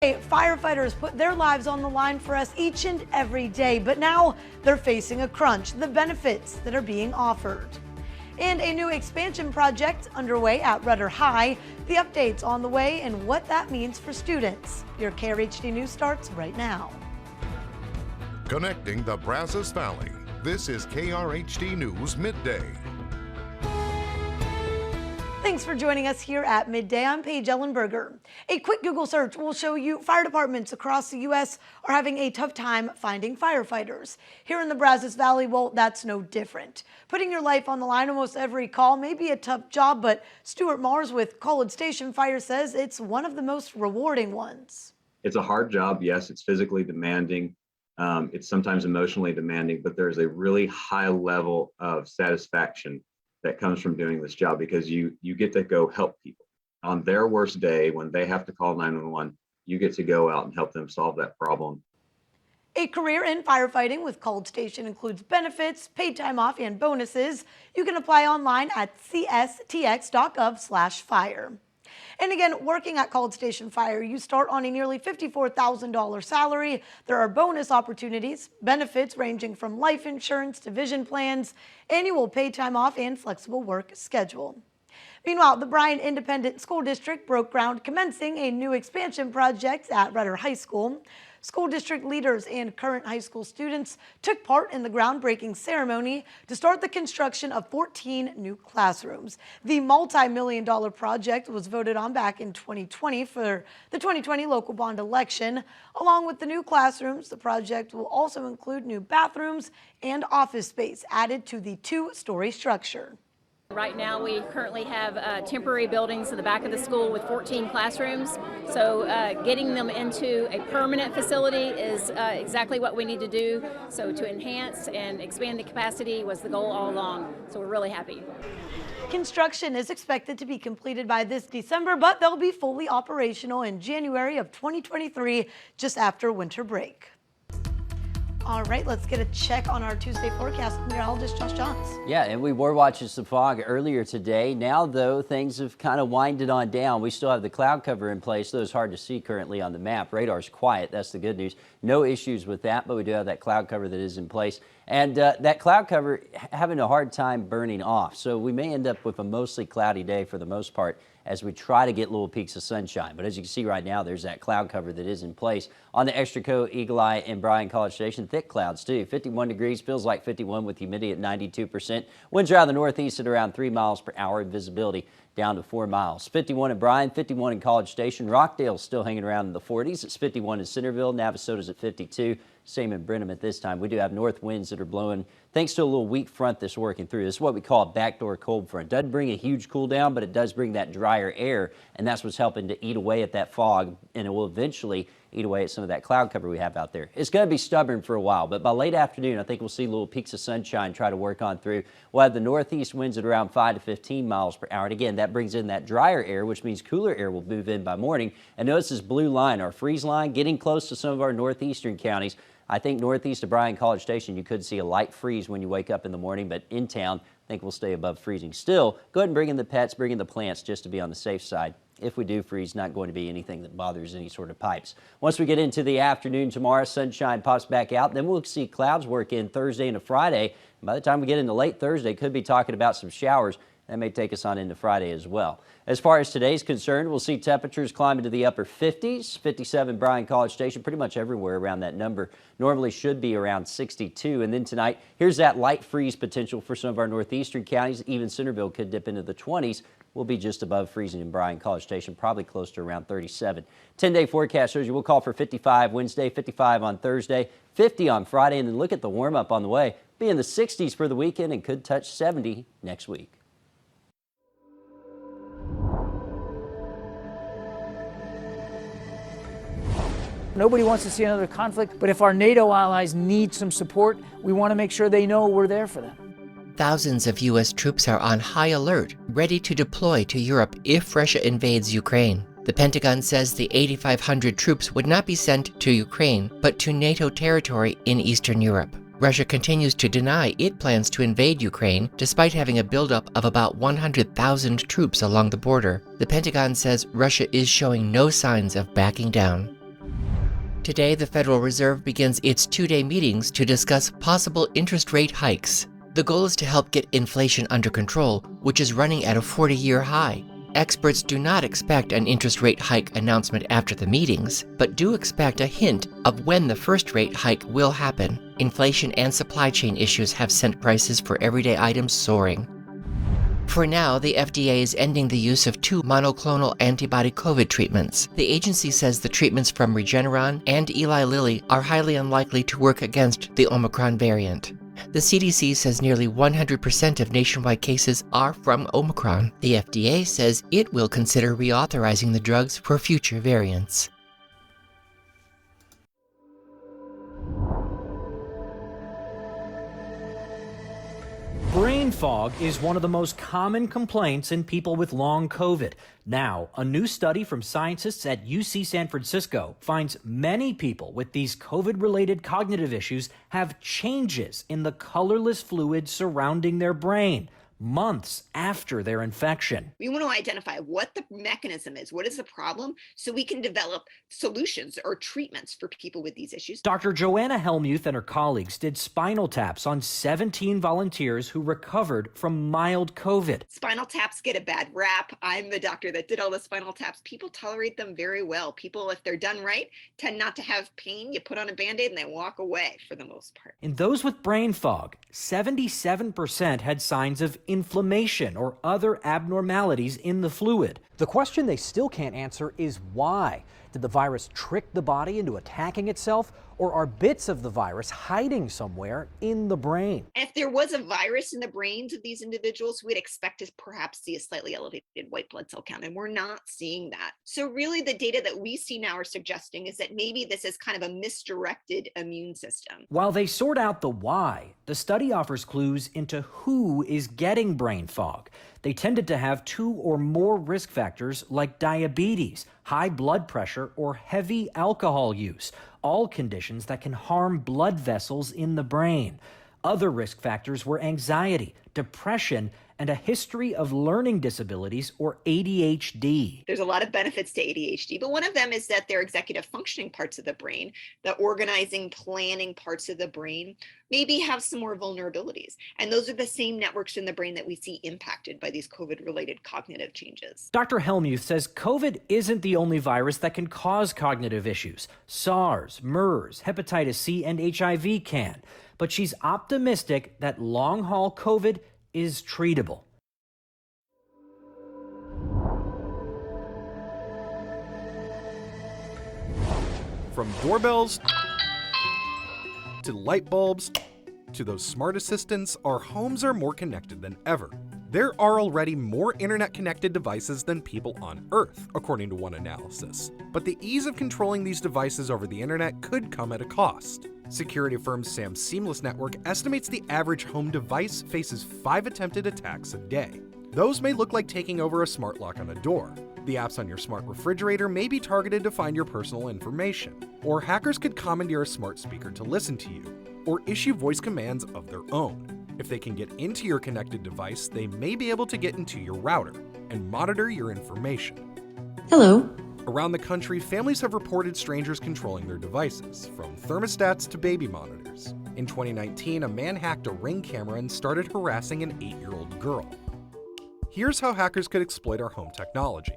Firefighters put their lives on the line for us each and every day, but now they're facing a crunch, the benefits that are being offered. And a new expansion project underway at Rudder High, the updates on the way and what that means for students. Your KRHD News starts right now. Connecting the Brazos Valley, this is KRHD News Midday. Thanks for joining us here at Midday. I'm Paige Ellenberger. A quick Google search will show you fire departments across the U.S. are having a tough time finding firefighters. Here in the Brazos Valley, well, that's no different. Putting your life on the line almost every call may be a tough job, but Stuart Mars with Krhd Station Fire says it's one of the most rewarding ones. It's a hard job. Yes, it's physically demanding. It's sometimes emotionally demanding, but there's a really high level of satisfaction that comes from doing this job because you get to go help people on their worst day when they have to call 911. You get to go out and help them solve that problem. A career in firefighting with Krhd Station includes benefits, paid time off, and bonuses. You can apply online at cstx.gov/fire. And again, working at Krhd Station Fire, you start on a nearly $54,000 salary. There are bonus opportunities, benefits ranging from life insurance to vision plans, annual paid time off, and flexible work schedule. Meanwhile, the Bryan Independent School District broke ground commencing a new expansion project at Rudder High School. School district leaders and current high school students took part in the groundbreaking ceremony to start the construction of 14 new classrooms. The multi-million-dollar project was voted on back in 2020 for the 2020 local bond election. Along with the new classrooms, the project will also include new bathrooms and office space added to the two-story structure. Right now we currently have temporary buildings in the back of the school with 14 classrooms, so getting them into a permanent facility is exactly what we need to do. So to enhance and expand the capacity was the goal all along, so we're really happy. Construction is expected to be completed by this December, but they'll be fully operational in January of 2023, just after winter break. All right, let's get a check on our Tuesday forecast. Meteorologist Josh Johns. Yeah, and we were watching some fog earlier today. Now, though, things have kind of winded on down. We still have the cloud cover in place, though it's hard to see currently on the map. Radar's quiet. That's the good news. No issues with that, but we do have that cloud cover that is in place. And that cloud cover having a hard time burning off. So we may end up with a mostly cloudy day for the most part as we try to get little peaks of sunshine. But as you can see right now, there's that cloud cover that is in place. On the Extra Coast, Eagle Eye, and Bryan College Station, thick clouds too. 51 degrees, feels like 51 with humidity at 92%. Winds are out of the northeast at around 3 miles per hour. Visibility down to 4 miles. 51 in Bryan, 51 in College Station. Rockdale's still hanging around in the 40s. It's 51 in Centerville. Navasota's at 52. Same in Brenham at this time. We do have north winds that are blowing thanks to a little weak front that's working through. This is what we call a backdoor cold front. Doesn't bring a huge cool down, but it does bring that drier air, and that's what's helping to eat away at that fog, and it will eventually eat away at some of that cloud cover we have out there. It's going to be stubborn for a while, but by late afternoon, I think we'll see little peaks of sunshine try to work on through. We'll have the northeast winds at around 5 to 15 miles per hour. And again, that brings in that drier air, which means cooler air will move in by morning. And notice this blue line, our freeze line, getting close to some of our northeastern counties. I think northeast of Bryan College Station, you could see a light freeze when you wake up in the morning, but in town, I think we'll stay above freezing. Still, go ahead and bring in the pets, bring in the plants just to be on the safe side. If we do freeze, not going to be anything that bothers any sort of pipes. Once we get into the afternoon tomorrow, sunshine pops back out. Then we'll see clouds work in Thursday into Friday. And by the time we get into late Thursday, could be talking about some showers. That may take us on into Friday as well. As far as today's concerned, we'll see temperatures climb into the upper 50s, 57 Bryan College Station, pretty much everywhere around that number. Normally should be around 62. And then tonight, here's that light freeze potential for some of our northeastern counties. Even Centerville could dip into the 20s. We'll be just above freezing in Bryan College Station, probably close to around 37. 10-day forecast shows you we'll call for 55 Wednesday, 55 on Thursday, 50 on Friday, and then look at the warm-up on the way. Be in the 60s for the weekend and could touch 70 next week. Nobody wants to see another conflict, but if our NATO allies need some support, we want to make sure they know we're there for them. Thousands of U.S. troops are on high alert, ready to deploy to Europe if Russia invades Ukraine. The Pentagon says the 8,500 troops would not be sent to Ukraine, but to NATO territory in Eastern Europe. Russia continues to deny it plans to invade Ukraine, despite having a buildup of about 100,000 troops along the border. The Pentagon says Russia is showing no signs of backing down. Today, the Federal Reserve begins its 2-day meetings to discuss possible interest rate hikes. The goal is to help get inflation under control, which is running at a 40-year high. Experts do not expect an interest rate hike announcement after the meetings, but do expect a hint of when the first rate hike will happen. Inflation and supply chain issues have sent prices for everyday items soaring. For now, the FDA is ending the use of 2 monoclonal antibody COVID treatments. The agency says the treatments from Regeneron and Eli Lilly are highly unlikely to work against the Omicron variant. The CDC says nearly 100% of nationwide cases are from Omicron. The FDA says it will consider reauthorizing the drugs for future variants. Brain fog is one of the most common complaints in people with long COVID. Now, a new study from scientists at UC San Francisco finds many people with these COVID-related cognitive issues have changes in the colorless fluid surrounding their brain months after their infection. We want to identify what the mechanism is, what is the problem, so we can develop solutions or treatments for people with these issues. Dr. Joanna Helmuth and her colleagues did spinal taps on 17 volunteers who recovered from mild COVID. Spinal taps get a bad rap. I'm the doctor that did all the spinal taps. People tolerate them very well. People, if they're done right, tend not to have pain. You put on a Band-Aid and they walk away for the most part. In those with brain fog, 77% had signs of inflammation or other abnormalities in the fluid. The question they still can't answer is why. Did the virus trick the body into attacking itself, or are bits of the virus hiding somewhere in the brain? If there was a virus in the brains of these individuals, we'd expect to perhaps see a slightly elevated white blood cell count, and we're not seeing that. So really the data that we see now are suggesting is that maybe this is kind of a misdirected immune system. While they sort out the why, the study offers clues into who is getting brain fog. They tended to have 2 or more risk factors like diabetes, high blood pressure, or heavy alcohol use, all conditions that can harm blood vessels in the brain. Other risk factors were anxiety, depression, and a history of learning disabilities or ADHD. There's a lot of benefits to ADHD, but one of them is that their executive functioning parts of the brain, the organizing, planning parts of the brain, maybe have some more vulnerabilities. And those are the same networks in the brain that we see impacted by these COVID-related cognitive changes. Dr. Helmuth says COVID isn't the only virus that can cause cognitive issues. SARS, MERS, hepatitis C, and HIV can. But she's optimistic that long-haul COVID is treatable. From doorbells to light bulbs to those smart assistants, our homes are more connected than ever. There are already more internet-connected devices than people on Earth, according to one analysis. But the ease of controlling these devices over the internet could come at a cost. Security firm Sam's Seamless Network estimates the average home device faces 5 attempted attacks a day. Those may look like taking over a smart lock on a door. The apps on your smart refrigerator may be targeted to find your personal information. Or hackers could commandeer a smart speaker to listen to you, or issue voice commands of their own. If they can get into your connected device, they may be able to get into your router and monitor your information. Hello. Around the country, families have reported strangers controlling their devices, from thermostats to baby monitors. In 2019, a man hacked a Ring camera and started harassing an 8-year-old girl. Here's how hackers could exploit our home technology.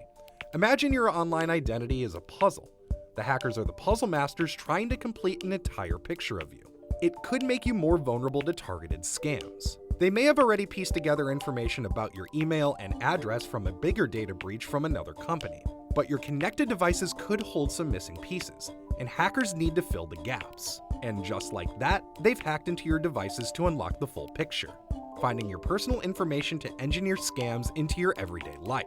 Imagine your online identity is a puzzle. The hackers are the puzzle masters trying to complete an entire picture of you. It could make you more vulnerable to targeted scams. They may have already pieced together information about your email and address from a bigger data breach from another company. But your connected devices could hold some missing pieces, and hackers need to fill the gaps. And just like that, they've hacked into your devices to unlock the full picture, finding your personal information to engineer scams into your everyday life.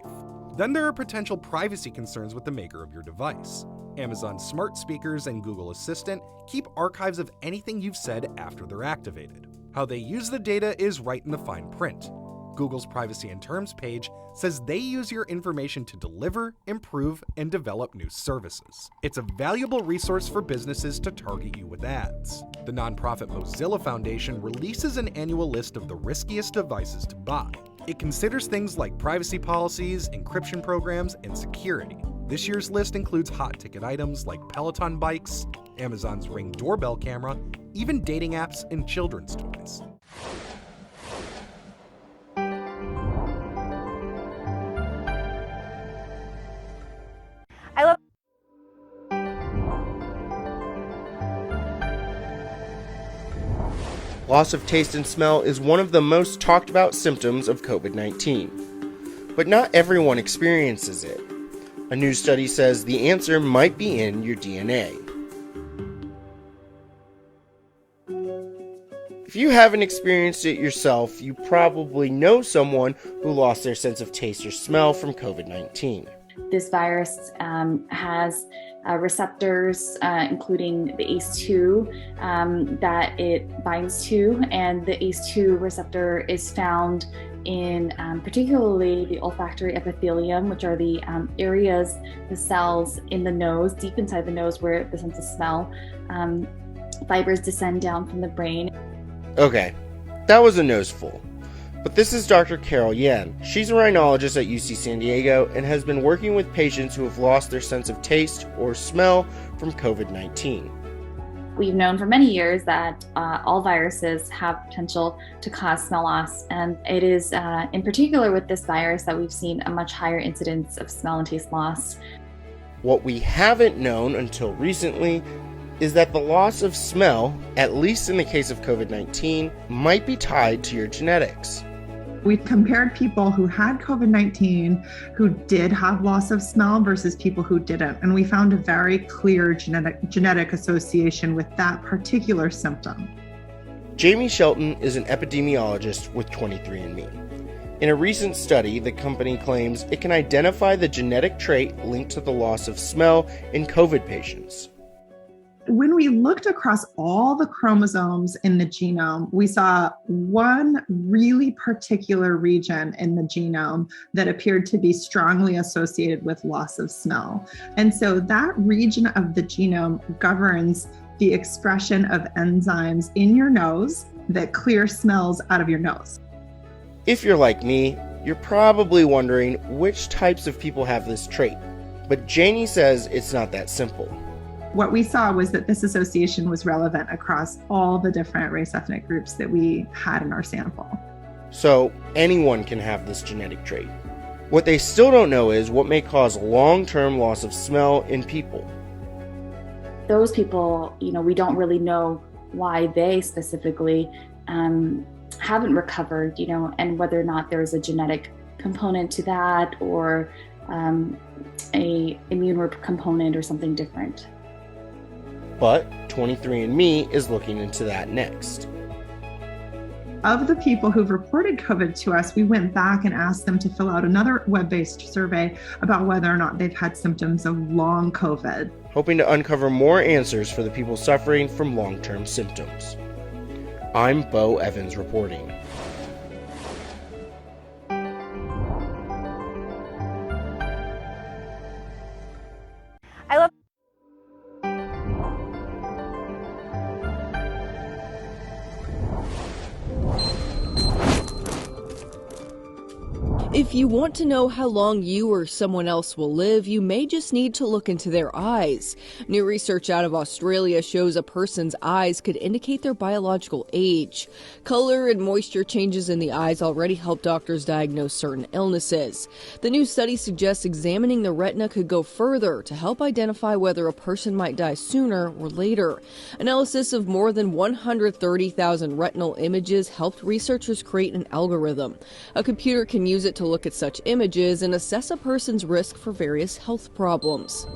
Then there are potential privacy concerns with the maker of your device. Amazon smart speakers and Google Assistant keep archives of anything you've said after they're activated. How they use the data is right in the fine print. Google's Privacy and Terms page says they use your information to deliver, improve, and develop new services. It's a valuable resource for businesses to target you with ads. The nonprofit Mozilla Foundation releases an annual list of the riskiest devices to buy. It considers things like privacy policies, encryption programs, and security. This year's list includes hot ticket items like Peloton bikes, Amazon's Ring doorbell camera, even dating apps and children's toys. I love Loss of taste and smell is one of the most talked about symptoms of COVID-19. But not everyone experiences it. A new study says the answer might be in your DNA. If you haven't experienced it yourself, you probably know someone who lost their sense of taste or smell from COVID-19. this virus has receptors, including the ACE2 that it binds to, and the ACE2 receptor is found in particularly the olfactory epithelium, which are the areas, the cells in the nose, deep inside the nose where the sense of smell, fibers descend down from the brain. Okay, that was a noseful. But this is Dr. Carol Yan. She's a rhinologist at UC San Diego and has been working with patients who have lost their sense of taste or smell from COVID-19. We've known for many years that all viruses have potential to cause smell loss, and it is in particular with this virus that we've seen a much higher incidence of smell and taste loss. What we haven't known until recently is that the loss of smell, at least in the case of COVID-19, might be tied to your genetics. We compared people who had COVID-19 who did have loss of smell versus people who didn't, and we found a very clear genetic association with that particular symptom. Jamie Shelton is an epidemiologist with 23andMe. In a recent study, the company claims it can identify the genetic trait linked to the loss of smell in COVID patients. When we looked across all the chromosomes in the genome, we saw one really particular region in the genome that appeared to be strongly associated with loss of smell. And so that region of the genome governs the expression of enzymes in your nose that clear smells out of your nose. If you're like me, you're probably wondering which types of people have this trait. But Janie says it's not that simple. What we saw was that this association was relevant across all the different race ethnic groups that we had in our sample. So anyone can have this genetic trait. What they still don't know is what may cause long-term loss of smell in people. Those people, we don't really know why they specifically haven't recovered, and whether or not there's a genetic component to that or a immune component or something different. But 23andMe is looking into that next. Of the people who've reported COVID to us, we went back and asked them to fill out another web-based survey about whether or not they've had symptoms of long COVID. Hoping to uncover more answers for the people suffering from long-term symptoms. I'm Bo Evans reporting. I love If you want to know how long you or someone else will live, you may just need to look into their eyes. New research out of Australia shows a person's eyes could indicate their biological age. Color and moisture changes in the eyes already help doctors diagnose certain illnesses. The new study suggests examining the retina could go further to help identify whether a person might die sooner or later. Analysis of more than 130,000 retinal images helped researchers create an algorithm. A computer can use it to look at such images and assess a person's risk for various health problems.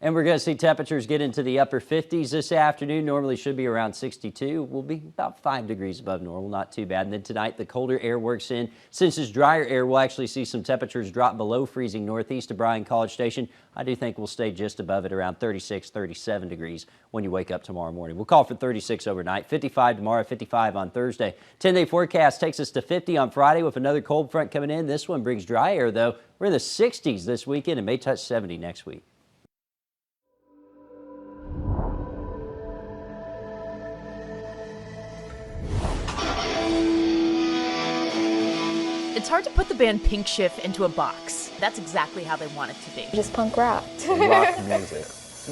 And we're going to see temperatures get into the upper 50s this afternoon. Normally should be around 62. We'll be about 5 degrees above normal, not too bad. And then tonight, the colder air works in. Since it's drier air, we'll actually see some temperatures drop below freezing northeast of Bryan College Station. I do think we'll stay just above it, around 36, 37 degrees when you wake up tomorrow morning. We'll call for 36 overnight, 55 tomorrow, 55 on Thursday. 10-day forecast takes us to 50 on Friday with another cold front coming in. This one brings dry air, though. We're in the 60s this weekend and may touch 70 next week. It's hard to put the band Pink Shift into a box. That's exactly how they want it to be. Just punk rock. Rock music.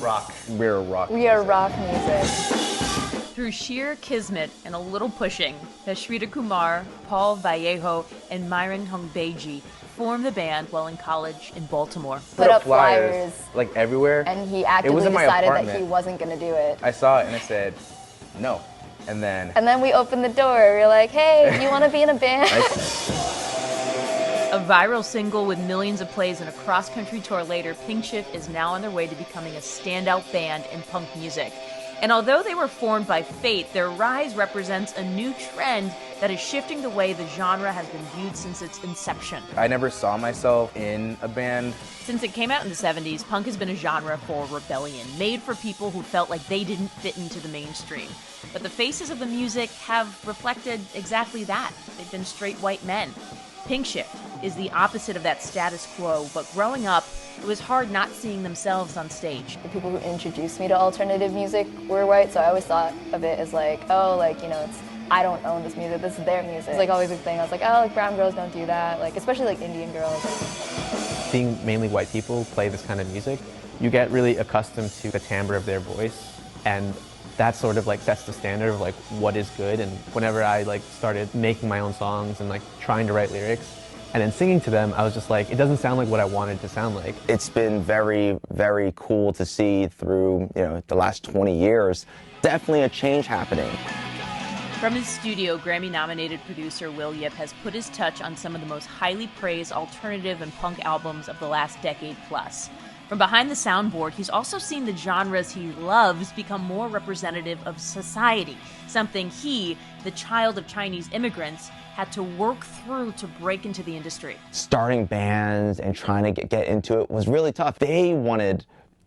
Rock. We're rock We are rock music. Through sheer kismet and a little pushing, Shrita Kumar, Paul Vallejo, and Myron Hongbeji formed the band while in college in Baltimore. Put up flyers like everywhere. And he actively decided that he wasn't going to do it. I saw it and I said, no. And then we opened the door. We were like, hey, do you want to be in a band? A viral single with millions of plays and a cross-country tour later, Pink Shift is now on their way to becoming a standout band in punk music. And although they were formed by fate, their rise represents a new trend that is shifting the way the genre has been viewed since its inception. I never saw myself in a band. Since it came out in the 70s, punk has been a genre for rebellion, made for people who felt like they didn't fit into the mainstream. But the faces of the music have reflected exactly that. They've been straight white men. Pink Shift is the opposite of that status quo, but growing up, it was hard not seeing themselves on stage. The people who introduced me to alternative music were white, so I always thought of it as like, oh, like, you know, it's, I don't own this music, this is their music. It's like always a thing. I was like, oh, like brown girls don't do that, like especially like Indian girls. Being mainly white people play this kind of music, you get really accustomed to the timbre of their voice, and that sort of like sets the standard of like what is good. And whenever I like started making my own songs and like trying to write lyrics and then singing to them, I was just like, it doesn't sound like what I wanted to sound like. It's been very, very cool to see through, you know, the last 20 years. Definitely a change happening. From his studio, Grammy-nominated producer Will Yip has put his touch on some of the most highly praised alternative and punk albums of the last decade plus. From behind the soundboard, he's also seen the genres he loves become more representative of society, something he, the child of Chinese immigrants, had to work through to break into the industry. Starting bands and trying to get into it was really tough. They wanted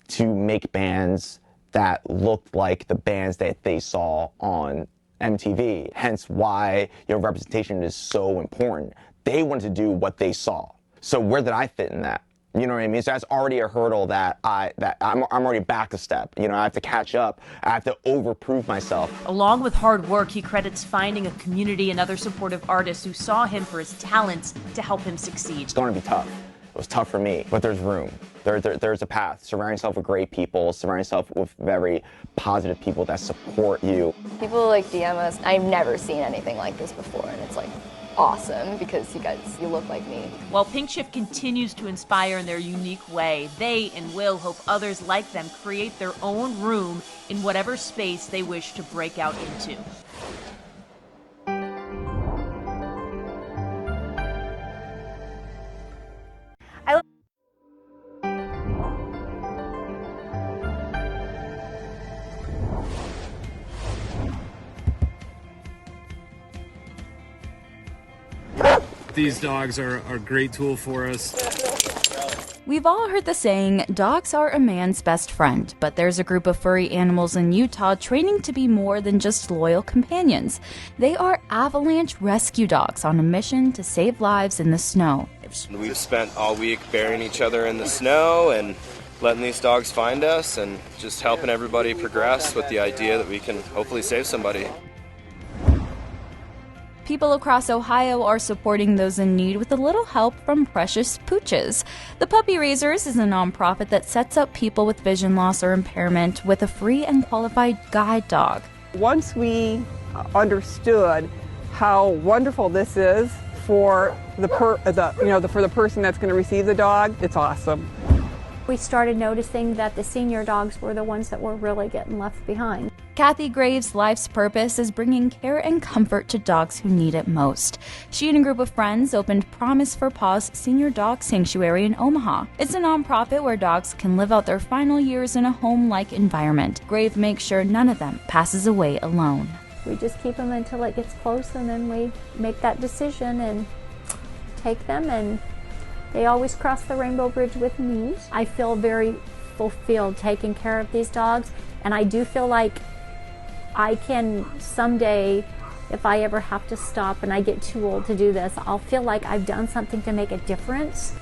to make bands that looked like the bands that they saw on MTV, hence why representation is so important. They wanted to do what they saw. So where did I fit in that? You know what I mean? So that's already a hurdle that I'm already back a step. You know, I have to catch up. I have to overprove myself. Along with hard work, he credits finding a community and other supportive artists who saw him for his talents to help him succeed. It's going to be tough. It was tough for me, but there's room. There's a path. Surround yourself with great people. Surround yourself with very positive people that support you. People like DM us, I've never seen anything like this before, and it's like awesome because you look like me. While Pink Shift continues to inspire in their unique way, they and Will hope others like them create their own room in whatever space they wish to break out into. These dogs are a great tool for us. We've all heard the saying, dogs are a man's best friend, but there's a group of furry animals in Utah training to be more than just loyal companions. They are Avalanche rescue dogs on a mission to save lives in the snow. We've spent all week burying each other in the snow and letting these dogs find us and just helping everybody progress with the idea that we can hopefully save somebody. People across Ohio are supporting those in need with a little help from Precious Pooches. The Puppy Raisers is a nonprofit that sets up people with vision loss or impairment with a free and qualified guide dog. Once we understood how wonderful this is for the person that's going to receive the dog, it's awesome. We started noticing that the senior dogs were the ones that were really getting left behind. Kathy Graves' life's purpose is bringing care and comfort to dogs who need it most. She and a group of friends opened Promise for Paws Senior Dog Sanctuary in Omaha. It's a nonprofit where dogs can live out their final years in a home-like environment. Grave makes sure none of them passes away alone. We just keep them until it gets close, and then we make that decision and take them, and they always cross the rainbow bridge with me. I feel very fulfilled taking care of these dogs, and I do feel like I can someday, if I ever have to stop and I get too old to do this, I'll feel like I've done something to make a difference.